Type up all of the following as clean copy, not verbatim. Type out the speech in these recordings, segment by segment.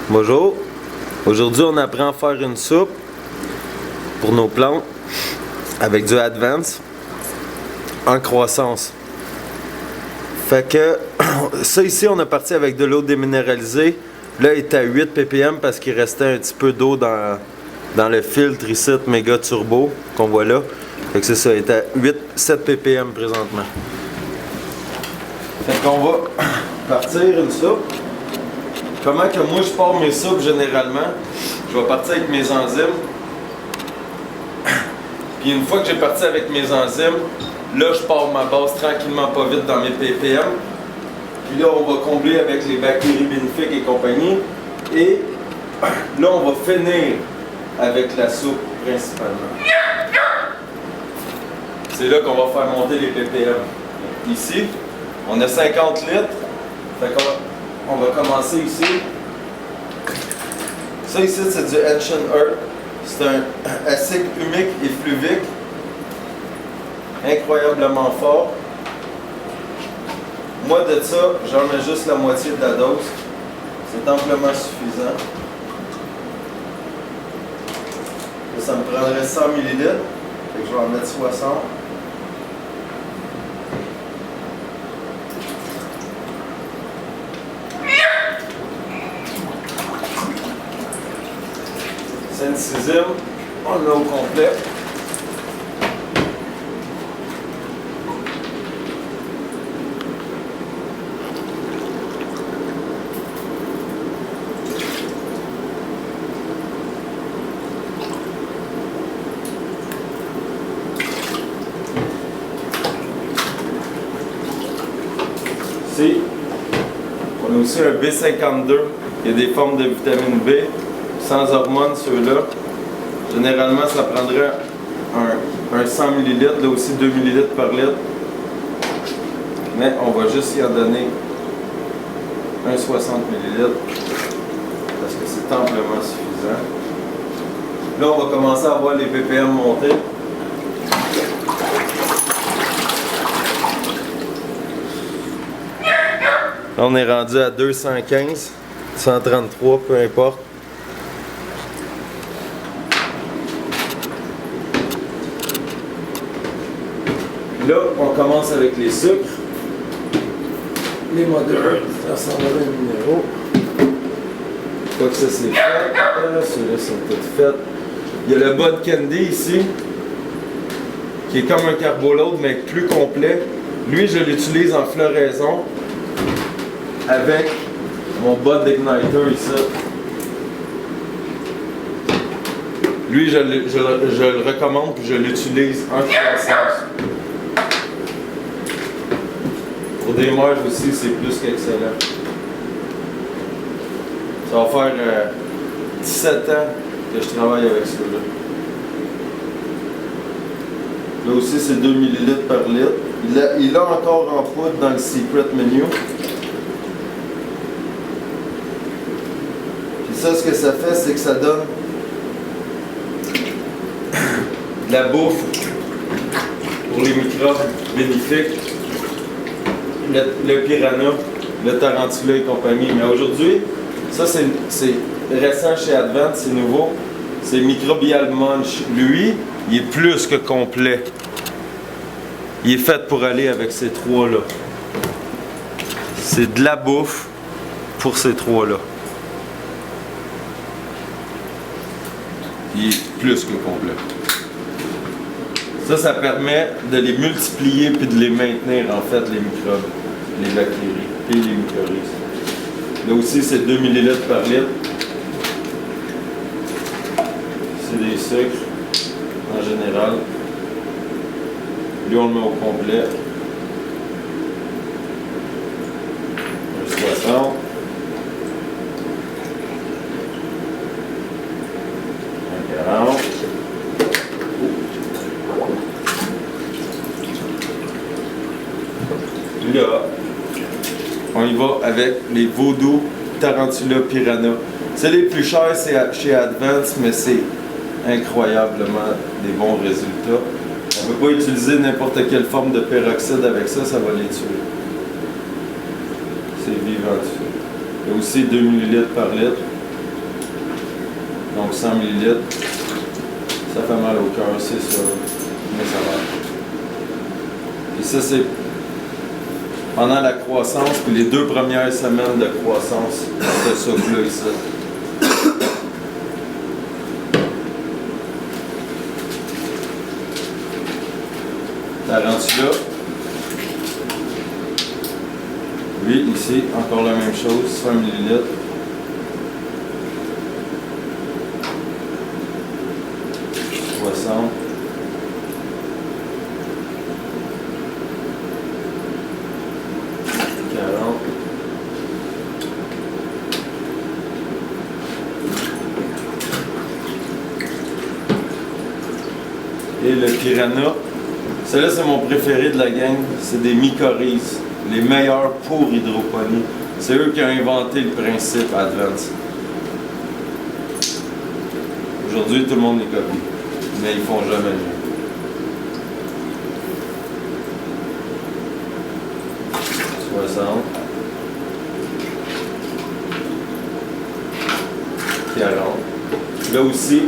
Bonjour. Aujourd'hui, on apprend à faire une soupe pour nos plantes avec du Advance en croissance. Fait que ça ici, on a parti avec de l'eau déminéralisée. Là, il est à 8 ppm parce qu'il restait un petit peu d'eau dans le filtre ici, méga turbo qu'on voit là. Fait que c'est ça, il est à 7 ppm présentement. Fait qu'on va partir une soupe. Comment que moi je pars mes soupes généralement? Je vais partir avec mes enzymes. Puis une fois que j'ai parti avec mes enzymes, là je pars ma base tranquillement pas vite dans mes ppm. Puis là on va combler avec les bactéries bénéfiques et compagnie. Et là on va finir avec la soupe principalement. C'est là qu'on va faire monter les ppm. Ici, on a 50 litres. Fait qu'on va commencer ici. Ça ici, c'est du Ancient Earth. C'est un acide humique et fluvique. Incroyablement fort. Moi, de ça, j'en mets juste la moitié de la dose. C'est amplement suffisant. Ça me prendrait 100 ml. Fait que je vais en mettre 60. C'est une sixième, on le met au complet. Ici, on a aussi un B52, il y a des formes de vitamine B. Sans hormones, ceux-là. Généralement, ça prendrait un 100 ml, là aussi 2 ml par litre. Mais on va juste y en donner un 60 ml parce que c'est amplement suffisant. Là, on va commencer à voir les ppm monter. Là, on est rendu à 215, 133, peu importe. Là, on commence avec les sucres. Les modérés, ça s'en va le numéro. Une fois que ça c'est fait, ceux-là sont tous faits. Il y a le Bud Candy ici, qui est comme un carboload, mais plus complet. Lui, je l'utilise en floraison avec mon Bud Igniter ici. Lui, je le recommande et je l'utilise en croissance. Pour des mèches aussi, c'est plus qu'excellent. Ça va faire 17 ans que je travaille avec ceux-là. Là aussi, c'est 2 ml par litre. Il a encore en poudre dans le secret menu. Puis ça, ce que ça fait, c'est que ça donne de la bouffe pour les microbes bénéfiques. Le piranha, le tarantula et compagnie. Mais aujourd'hui, ça c'est récent chez Advance, c'est nouveau. C'est Microbial Munch. Lui, il est plus que complet. Il est fait pour aller avec ces trois-là. C'est de la bouffe pour ces trois-là. Il est plus que complet. Ça permet de les multiplier puis de les maintenir, en fait, les microbes, les bactéries et les mycorhizes. Là aussi, c'est 2 ml par litre. C'est des sucres, en général. Lui, on le met au complet. Un 60. Un 40. Là, on y va avec les Voodoo Tarantula Piranha. C'est les plus chers, c'est chez Advance, mais c'est incroyablement des bons résultats. On ne peut pas utiliser n'importe quelle forme de peroxyde avec ça, ça va les tuer. C'est vivant dessus. Il y a aussi 2 ml par litre. Donc 100 ml. Ça fait mal au cœur, c'est sûr. Mais ça va. Et ça, c'est pendant la croissance, puis les 2 premières semaines de croissance de ce souffle-là ici. T'as rendu là. Lui, ici, encore la même chose, 100 ml. Et le Piranha, celui-là c'est mon préféré de la gang, c'est des mycorhizes, les meilleurs pour hydroponie. C'est eux qui ont inventé le principe Advance. Aujourd'hui tout le monde les copie, mais ils font jamais mieux. Là aussi,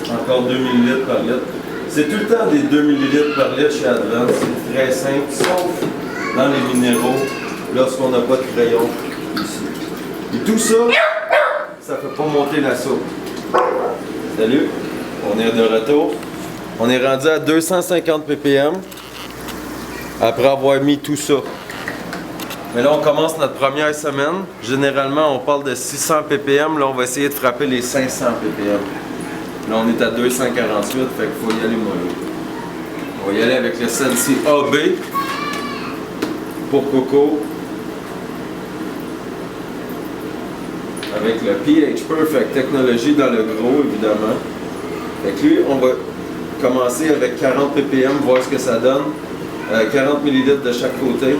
encore 2 ml par litre. C'est tout le temps des 2 ml par litre chez Advance. C'est très simple, sauf dans les minéraux, lorsqu'on n'a pas de crayon ici. Et tout ça, ça ne fait pas monter la soupe. Salut, on est de retour. On est rendu à 250 ppm après avoir mis tout ça. Mais là, on commence notre première semaine. Généralement, on parle de 600 ppm. Là, on va essayer de frapper les 500 ppm. Là, on est à 248, fait qu'il faut y aller mollo. On va y aller avec le Sensi AB pour Coco. Avec le pH Perfect Technology dans le gros, évidemment. Fait que lui, on va commencer avec 40 ppm, voir ce que ça donne. 40 ml de chaque côté.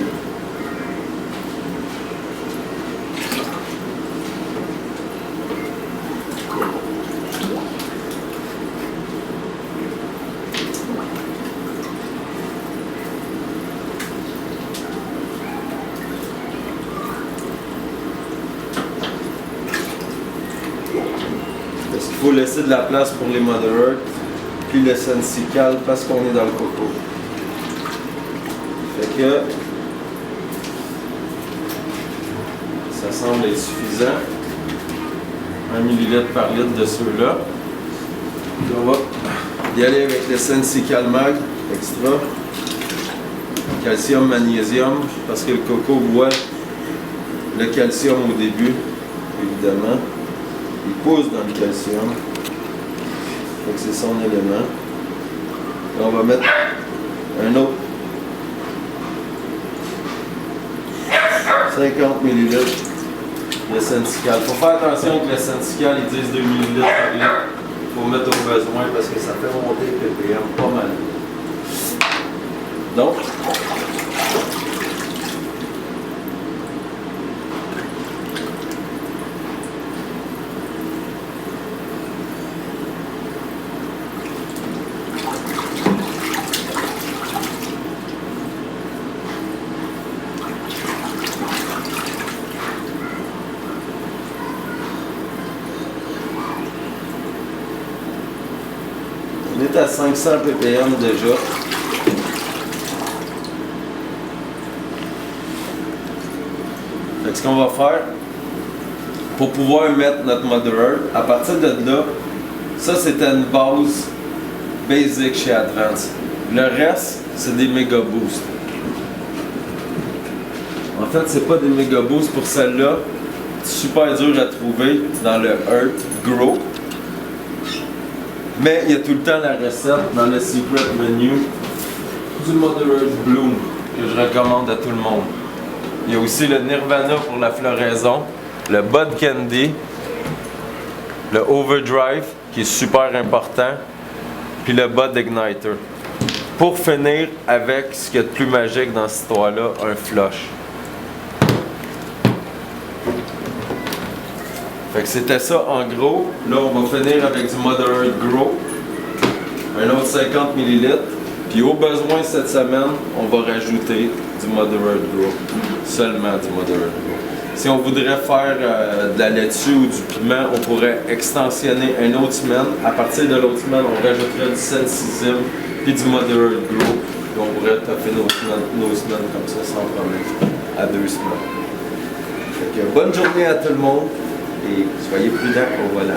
Il faut laisser de la place pour les Mother Earth, puis le Sensical parce qu'on est dans le coco. Fait que ça semble être suffisant. 1 ml par litre de ceux-là. Puis on va y aller avec le Sensical Mag extra. Calcium, magnésium, parce que le coco boit le calcium au début, évidemment. Il pousse dans le calcium. Donc c'est son élément. Là, on va mettre un autre 50 ml de Sensical. Il faut faire attention que le Sensical ils disent 2 ml par litre. Il faut mettre au besoin parce que ça fait monter le ppm pas mal. Donc, on est à 500 ppm déjà. Fait que ce qu'on va faire, pour pouvoir mettre notre Mother Earth, à partir de là, ça c'était une base basic chez Advance. Le reste, c'est des méga boosts. En fait, c'est pas des méga boosts pour celle-là. C'est super dur à trouver dans le Earth Grow. Mais il y a tout le temps la recette dans le Secret Menu du Mother Earth Bloom que je recommande à tout le monde. Il y a aussi le Nirvana pour la floraison, le Bud Candy, le Overdrive qui est super important, puis le Bud Igniter. Pour finir avec ce qu'il y a de plus magique dans cette histoire-là, un flush. Fait que c'était ça en gros. Là, on va finir avec du Mother Earth Grow. Un autre 50 ml. Puis au besoin cette semaine, on va rajouter du Mother Earth Grow. Seulement du Mother Earth Grow. Si on voudrait faire de la laitue ou du piment, on pourrait extensionner une autre semaine. À partir de l'autre semaine, on rajouterait du sel sixième puis du moderate grow. Puis on pourrait taper nos semaines comme ça sans problème. À 2 semaines. Donc, bonne journée à tout le monde et soyez prudents au volant.